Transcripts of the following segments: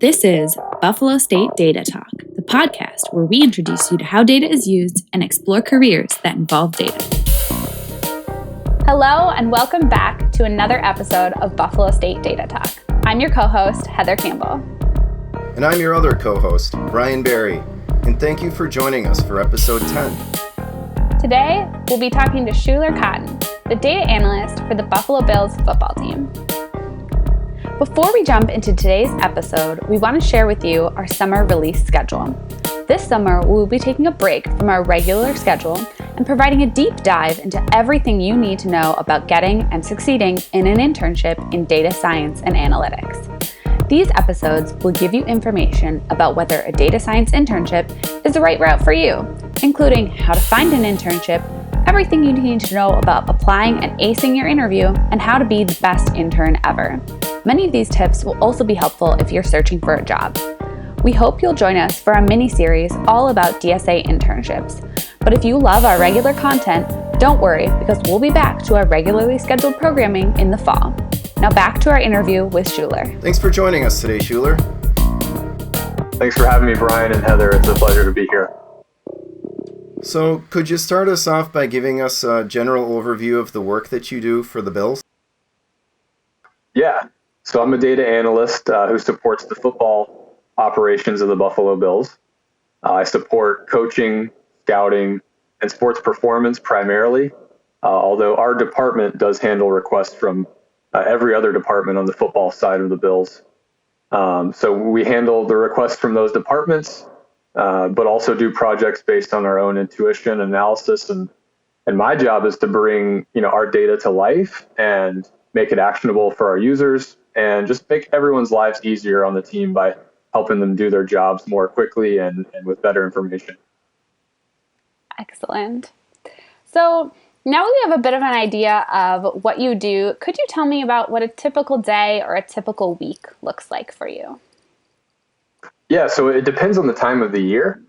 This is Buffalo State Data Talk, the podcast where we introduce you to how data is used and explore careers that involve data. Hello, and welcome back to another episode of Buffalo State Data Talk. I'm your co-host, Heather Campbell. And I'm your other co-host, Brian Barry. And thank you for joining us for episode 10. Today, we'll be talking to Shuler Cotton, the data analyst for the Buffalo Bills football team. Before we jump into today's episode, we want to share with you our summer release schedule. This summer, we will be taking a break from our regular schedule and providing a deep dive into everything you need to know about getting and succeeding in an internship in data science and analytics. These episodes will give you information about whether a data science internship is the right route for you, including how to find an internship, everything you need to know about applying and acing your interview, and how to be the best intern ever. Many of these tips will also be helpful if you're searching for a job. We hope you'll join us for a mini-series all about DSA internships. But if you love our regular content, don't worry, because we'll be back to our regularly scheduled programming in the fall. Now back to our interview with Schuler. Thanks for joining us today, Schuler. Thanks for having me, Brian and Heather. It's a pleasure to be here. So, could you start us off by giving us a general overview of the work that you do for the Bills? Yeah. So I'm a data analyst who supports the football operations of the Buffalo Bills. I support coaching, scouting, and sports performance primarily, although our department does handle requests from every other department on the football side of the Bills. So we handle the requests from those departments, but also do projects based on our own intuition analysis. And my job is to bring, our data to life and make it actionable for our users and just make everyone's lives easier on the team by helping them do their jobs more quickly and with better information. Excellent. So now we have a bit of an idea of what you do. Could you tell me about what a typical day or a typical week looks like for you? Yeah, so it depends on the time of the year.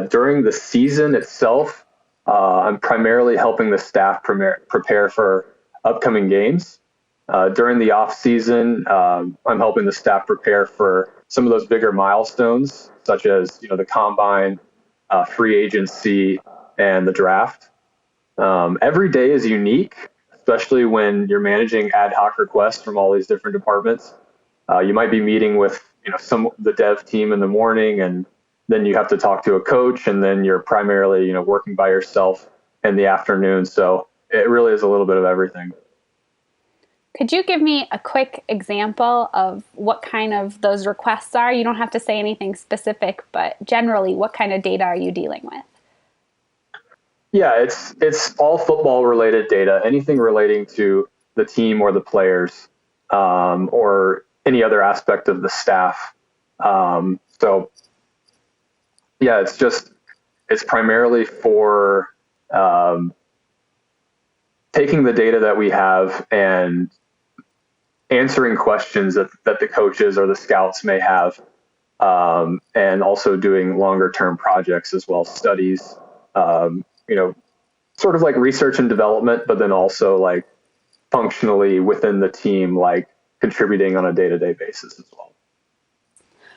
During the season itself, I'm primarily helping the staff prepare for upcoming games. During the off season, I'm helping the staff prepare for some of those bigger milestones, such as the combine, free agency, and the draft. Every day is unique, especially when you're managing ad hoc requests from all these different departments. You might be meeting with the dev team in the morning, and then you have to talk to a coach, and then you're primarily working by yourself in the afternoon. So it really is a little bit of everything. Could you give me a quick example of what kind of those requests are? You don't have to say anything specific, but generally, what kind of data are you dealing with? Yeah, it's all football related data, anything relating to the team or the players, or any other aspect of the staff. So yeah, it's primarily for taking the data that we have and answering questions that the coaches or the scouts may have, and also doing longer term projects as well, studies, sort of like research and development, but then also like functionally within the team, like contributing on a day-to-day basis as well.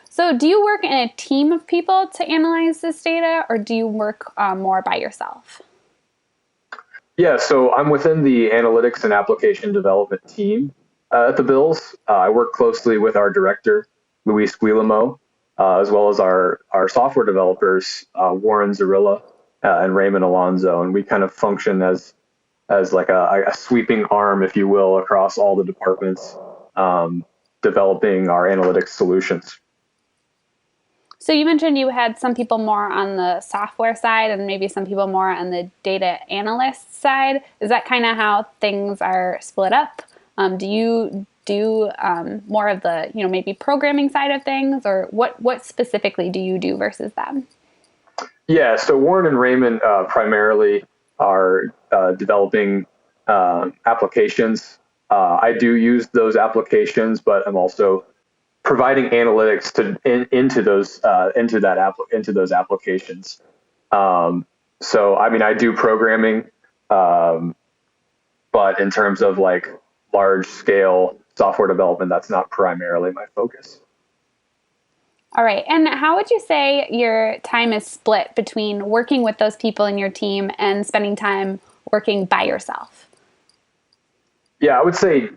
So do you work in a team of people to analyze this data, or do you work more by yourself? Yeah, so I'm within the analytics and application development team at the Bills. I work closely with our director, Luis Guillermo, as well as our software developers, Warren Zarilla and Raymond Alonzo. And we kind of function as like a sweeping arm, if you will, across all the departments, developing our analytics solutions. So you mentioned you had some people more on the software side and maybe some people more on the data analyst side. Is that kind of how things are split up? Do you do more of the, maybe programming side of things, or what specifically do you do versus them? Yeah, so Warren and Raymond primarily are developing applications. I do use those applications, but I'm also providing analytics into those applications. So I mean, I do programming, but in terms of like large scale software development, that's not primarily my focus. All right. And how would you say your time is split between working with those people in your team and spending time working by yourself? Yeah, I would say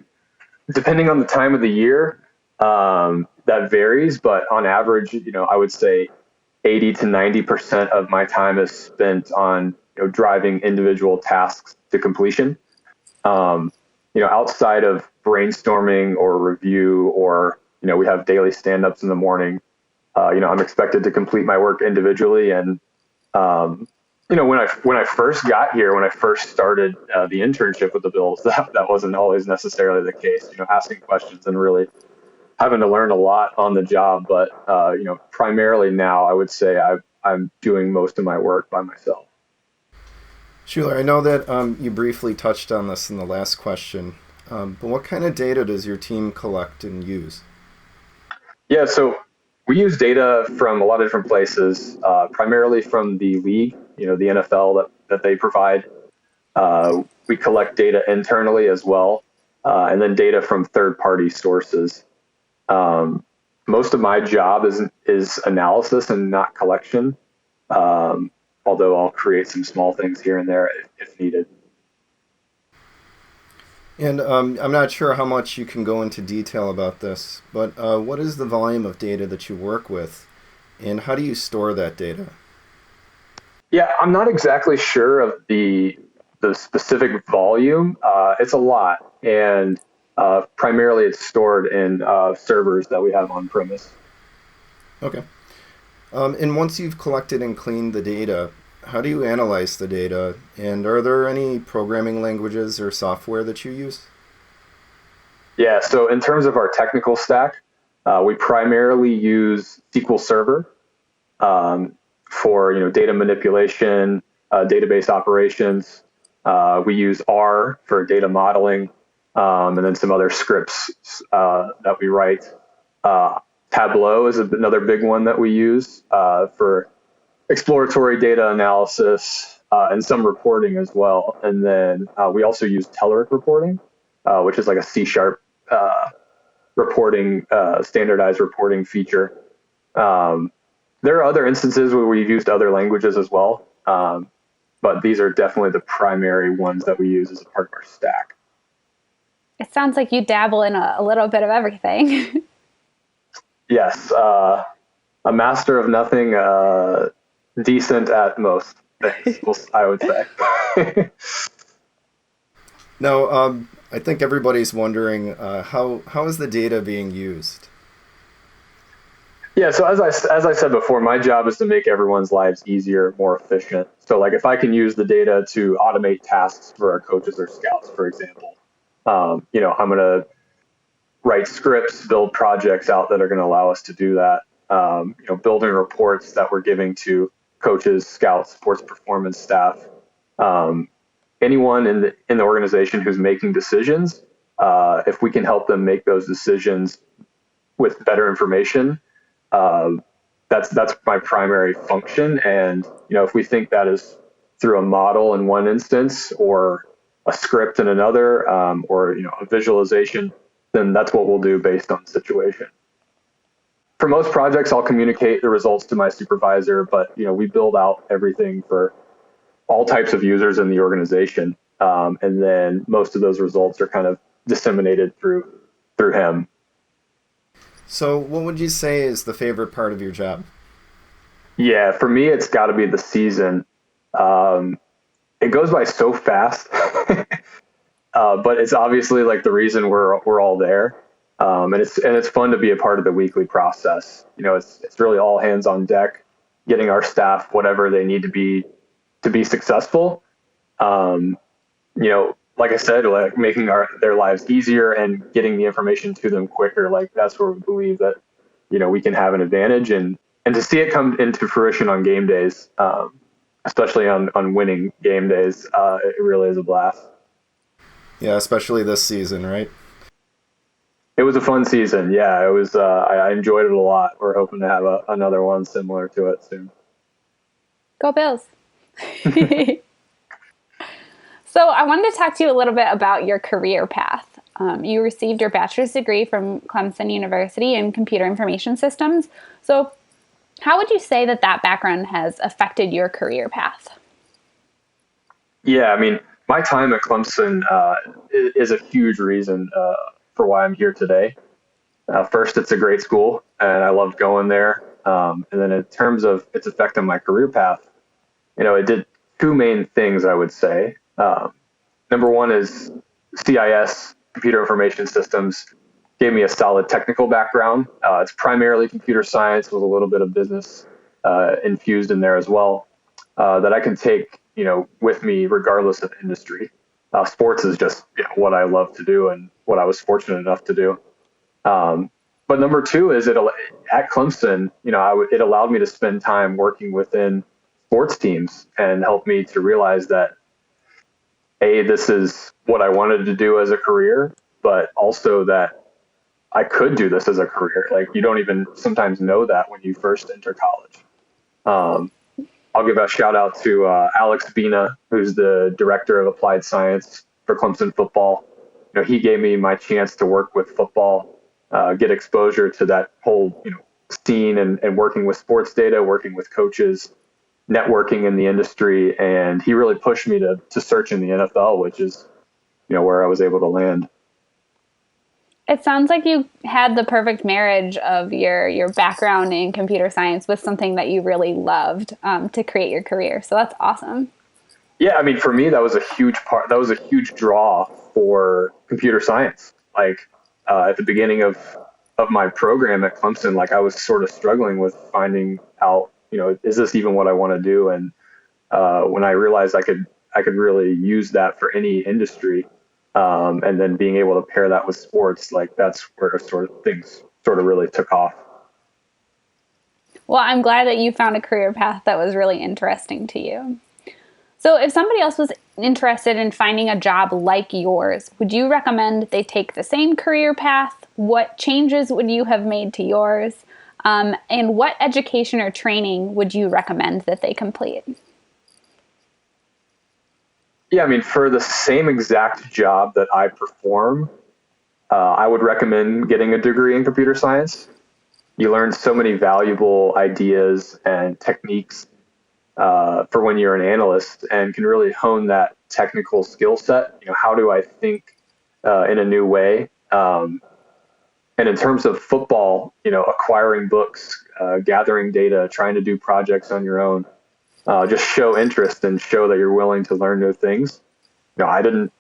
depending on the time of the year, that varies, but on average, I would say 80 to 90% of my time is spent on, driving individual tasks to completion. Outside of brainstorming or review, or, we have daily stand-ups in the morning. I'm expected to complete my work individually. And, when I first got here, when I first started the internship with the Bills, that wasn't always necessarily the case, asking questions and really having to learn a lot on the job. But, primarily now I would say I'm doing most of my work by myself. Schuler, I know that you briefly touched on this in the last question, but what kind of data does your team collect and use? Yeah, so we use data from a lot of different places, primarily from the league, the NFL that they provide. We collect data internally as well, and then data from third-party sources. Most of my job is analysis and not collection, although I'll create some small things here and there if needed. And I'm not sure how much you can go into detail about this, but what is the volume of data that you work with, and how do you store that data? Yeah, I'm not exactly sure of the specific volume. It's a lot, and primarily it's stored in servers that we have on premise. Okay. And once you've collected and cleaned the data, how do you analyze the data? And are there any programming languages or software that you use? Yeah, so in terms of our technical stack, we primarily use SQL Server for data manipulation, database operations. We use R for data modeling, and then some other scripts that we write. Tableau is another big one that we use for exploratory data analysis and some reporting as well. And then we also use Telerik reporting, which is like a C# reporting, standardized reporting feature. There are other instances where we've used other languages as well, but these are definitely the primary ones that we use as a part of our stack. It sounds like you dabble in a little bit of everything. Yes, a master of nothing, decent at most things, I would say. Now, I think everybody's wondering how is the data being used? Yeah, so as I said before, my job is to make everyone's lives easier, more efficient. So like if I can use the data to automate tasks for our coaches or scouts, for example, I'm going to write scripts, build projects out that are going to allow us to do that. Building reports that we're giving to coaches, scouts, sports performance staff, anyone in the organization who's making decisions. If we can help them make those decisions with better information, that's my primary function. And if we think that is through a model in one instance, or a script in another, or a visualization, then that's what we'll do based on the situation. For most projects, I'll communicate the results to my supervisor, but we build out everything for all types of users in the organization, and then most of those results are kind of disseminated through him. So, what would you say is the favorite part of your job? Yeah, for me, it's got to be the season. It goes by so fast, but it's obviously like the reason we're all there. And it's fun to be a part of the weekly process. It's really all hands on deck, getting our staff whatever they need to be successful. Like I said, like making their lives easier and getting the information to them quicker. Like that's where we believe that we can have an advantage, and to see it come into fruition on game days, especially on winning game days, it really is a blast. Yeah, especially this season, right? It was a fun season. Yeah, it was. I enjoyed it a lot. We're hoping to have another one similar to it soon. Go Bills. So I wanted to talk to you a little bit about your career path. You received your bachelor's degree from Clemson University in computer information systems. So how would you say that background has affected your career path? Yeah, I mean, my time at Clemson is a huge reason for why I'm here today. First, it's a great school, and I loved going there. And then in terms of its effect on my career path, it did two main things, I would say. Number one is CIS, Computer Information Systems, gave me a solid technical background. It's primarily computer science with a little bit of business infused in there as well, that I can take, with me regardless of industry. Sports is just what I love to do and what I was fortunate enough to do. But number two is at Clemson, it allowed me to spend time working within sports teams and helped me to realize that, this is what I wanted to do as a career, but also that I could do this as a career. Like, you don't even sometimes know that when you first enter college. I'll give a shout out to Alex Bina, who's the director of applied science for Clemson football. He gave me my chance to work with football, get exposure to that whole scene and working with sports data, working with coaches, networking in the industry, and he really pushed me to search in the NFL, which is where I was able to land. It sounds like you had the perfect marriage of your background in computer science with something that you really loved to create your career. So that's awesome. Yeah, I mean, for me, that was a huge part. That was a huge draw for computer science. Like, at the beginning of my program at Clemson, like, I was sort of struggling with finding out, is this even what I want to do? And when I realized I could really use that for any industry, and then being able to pair that with sports, like, that's where things really took off. Well, I'm glad that you found a career path that was really interesting to you. So if somebody else was interested in finding a job like yours, would you recommend they take the same career path? What changes would you have made to yours? And what education or training would you recommend that they complete? Yeah, I mean, for the same exact job that I perform, I would recommend getting a degree in computer science. You learn so many valuable ideas and techniques for when you're an analyst, and can really hone that technical skill set. How do I think in a new way? And in terms of football, acquiring books, gathering data, trying to do projects on your own, just show interest and show that you're willing to learn new things. I didn't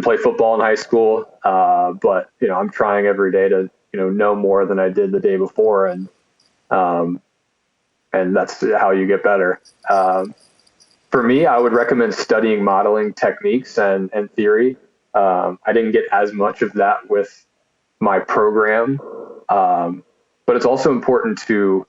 play football in high school, but I'm trying every day to know more than I did the day before, and that's how you get better. For me, I would recommend studying modeling techniques and theory. I didn't get as much of that with my program, but it's also important to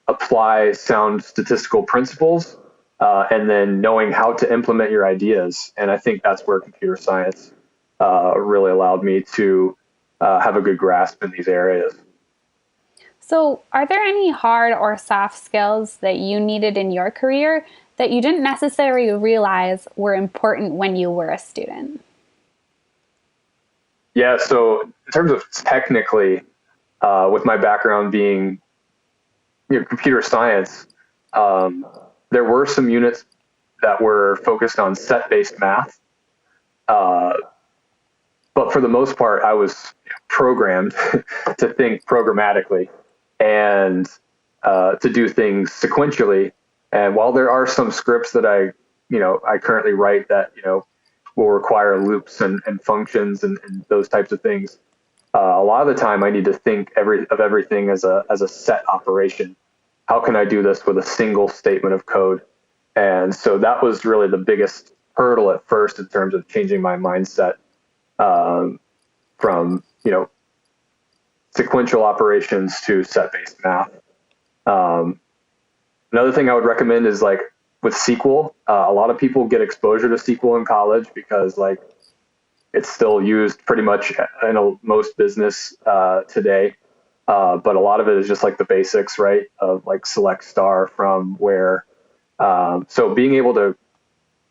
apply sound statistical principles, and then knowing how to implement your ideas. And I think that's where computer science really allowed me to have a good grasp in these areas. So are there any hard or soft skills that you needed in your career that you didn't necessarily realize were important when you were a student? Yeah, so in terms of technically, with my background being computer science, there were some units that were focused on set-based math. But for the most part, I was programmed to think programmatically and to do things sequentially. And while there are some scripts that I currently write that, will require loops and functions and those types of things, a lot of the time I need to think of everything as a set operation. How can I do this with a single statement of code? And so that was really the biggest hurdle at first in terms of changing my mindset from sequential operations to set-based math. Another thing I would recommend is, like, with SQL, a lot of people get exposure to SQL in college because, like, it's still used pretty much in most business today. But a lot of it is just like the basics, right? Of like select star from where. So being able to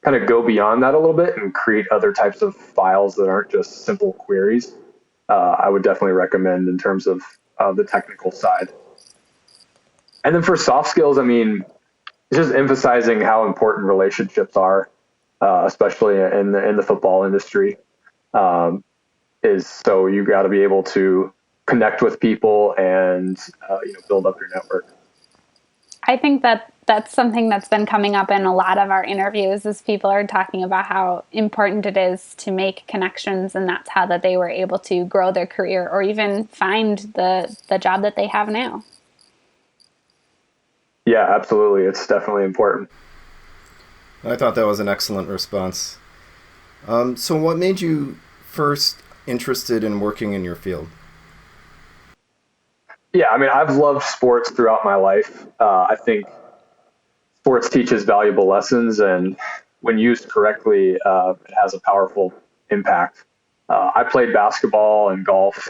kind of go beyond that a little bit and create other types of files that aren't just simple queries, I would definitely recommend in terms of the technical side. And then for soft skills, I mean, it's just emphasizing how important relationships are, especially in the football industry. Is so you got to be able to connect with people and build up your network. I think that that's something that's been coming up in a lot of our interviews is people are talking about how important it is to make connections, and that's how that they were able to grow their career or even find the job that they have now. Yeah, absolutely. It's definitely important. I thought that was an excellent response. So what made you first interested in working in your field? Yeah, I mean, I've loved sports throughout my life. I think sports teaches valuable lessons, and when used correctly, it has a powerful impact. I played basketball and golf,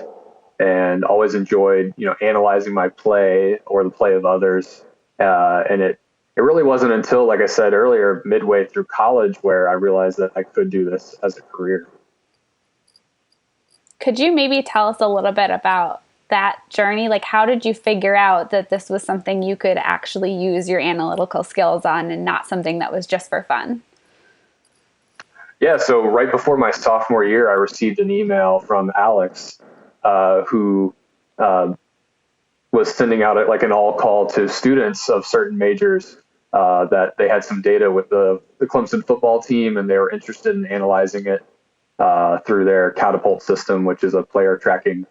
and always enjoyed, analyzing my play or the play of others. And it really wasn't until, like I said earlier, midway through college, where I realized that I could do this as a career. Could you maybe tell us a little bit about that journey? Like, how did you figure out that this was something you could actually use your analytical skills on and not something that was just for fun? Yeah, so right before my sophomore year, I received an email from Alex, who was sending out like an all call to students of certain majors, that they had some data with the Clemson football team, and they were interested in analyzing it through their Catapult system, which is a player tracking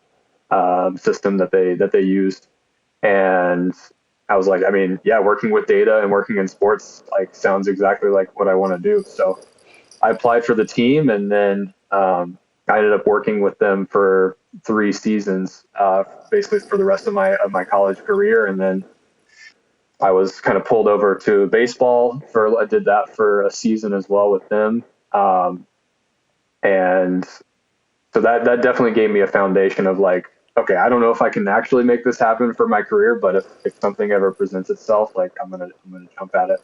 system that they used. And I was like, I mean, yeah, working with data and working in sports like sounds exactly like what I want to do. So I applied for the team, and then I ended up working with them for 3 seasons, basically for the rest of my college career. And then I was kind of pulled over to baseball I did that for a season as well with them. And so that definitely gave me a foundation of like, okay, I don't know if I can actually make this happen for my career, but if something ever presents itself, like I'm gonna jump at it.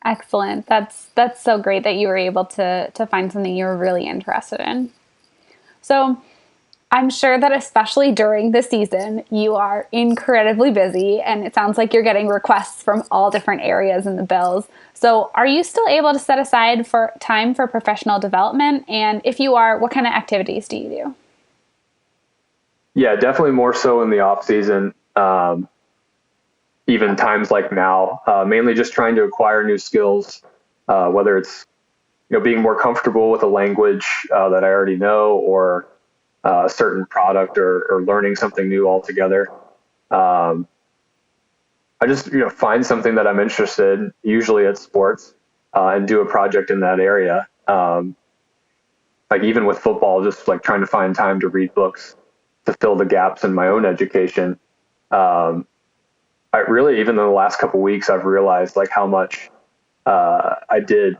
Excellent. That's so great that you were able to find something you were really interested in. So I'm sure that especially during the season, you are incredibly busy, and it sounds like you're getting requests from all different areas in the Bills. So are you still able to set aside for time for professional development? And if you are, what kind of activities do you do? Yeah, definitely more so in the off season. Even times like now, mainly just trying to acquire new skills, whether it's being more comfortable with a language that I already know, or a certain product, or learning something new altogether. I just find something that I'm interested in, usually it's sports, and do a project in that area. Like even with football, just like trying to find time to read books to fill the gaps in my own education. I really, even in the last couple of weeks, I've realized like how much I did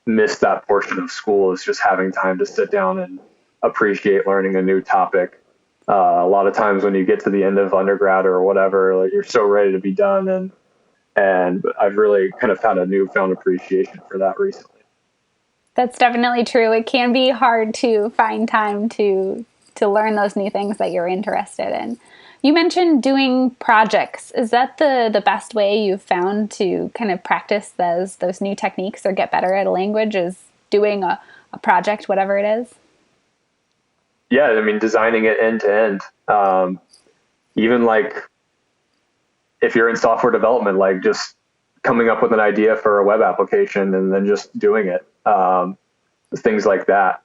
miss that portion of school, is just having time to sit down and appreciate learning a new topic. A lot of times when you get to the end of undergrad or whatever, like you're so ready to be done, and I've really kind of had a newfound appreciation for that recently. That's definitely true. It can be hard to find time to learn those new things that you're interested in. You mentioned doing projects. Is that the best way you've found to kind of practice those new techniques or get better at a language, is doing a project, whatever it is? Yeah, I mean, designing it end to end. Even like if you're in software development, like just coming up with an idea for a web application and then just doing it. Things like that,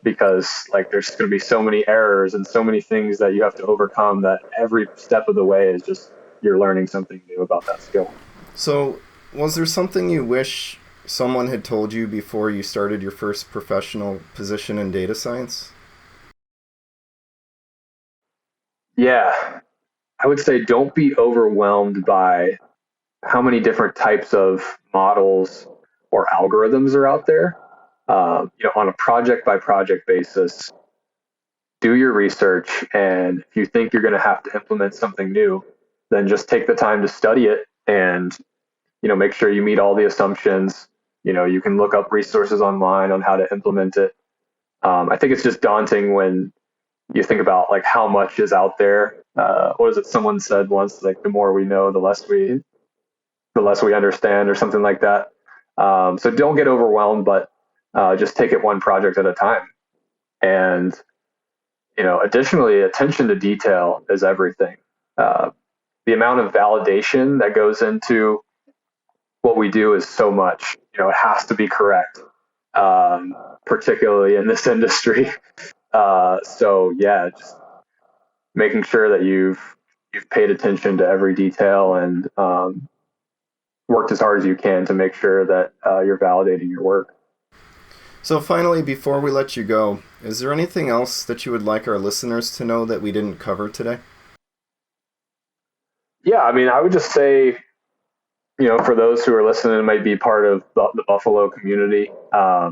because like there's going to be so many errors and so many things that you have to overcome, that every step of the way is just you're learning something new about that skill. So, was there something you wish someone had told you before you started your first professional position in data science? Yeah, I would say don't be overwhelmed by how many different types of models or algorithms are out there. On a project by project basis, do your research, and if you think you're going to have to implement something new, then just take the time to study it, and make sure you meet all the assumptions, You can look up resources online on how to implement it. I think it's just daunting when you think about like how much is out there. What is it? Someone said once, like the more we know, the less we understand, or something like that. So don't get overwhelmed, but just take it one project at a time. And additionally, attention to detail is everything. The amount of validation that goes into what we do is so much. It has to be correct, particularly in this industry. So yeah, just making sure that you've paid attention to every detail and worked as hard as you can to make sure that you're validating your work. So finally, before we let you go, is there anything else that you would like our listeners to know that we didn't cover today? Yeah, I would just say, for those who are listening and might be part of the Buffalo community, I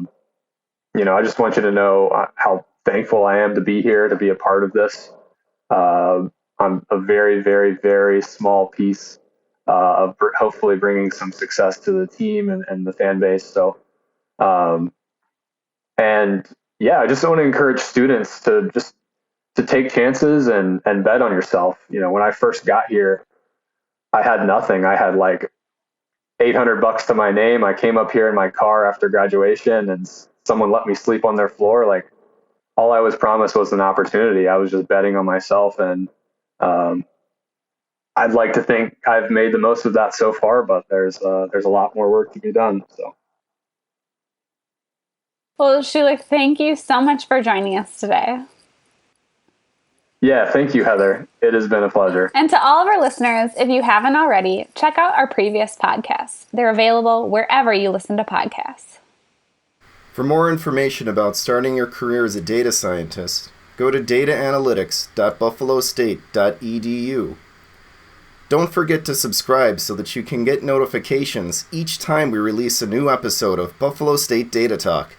just want you to know how thankful I am to be here, to be a part of this. I'm a very, very, very small piece of hopefully bringing some success to the team and the fan base. So, and yeah, I just want to encourage students to take chances and bet on yourself. When I first got here, I had nothing. I had like $800 to my name. I came up here in my car after graduation, and someone let me sleep on their floor. Like, all I was promised was an opportunity. I was just betting on myself, and I'd like to think I've made the most of that so far, but there's a lot more work to be done. So. Well, Schuler, thank you so much for joining us today. Yeah, thank you, Heather. It has been a pleasure. And to all of our listeners, if you haven't already, check out our previous podcasts. They're available wherever you listen to podcasts. For more information about starting your career as a data scientist, go to dataanalytics.buffalostate.edu. Don't forget to subscribe so that you can get notifications each time we release a new episode of Buffalo State Data Talk.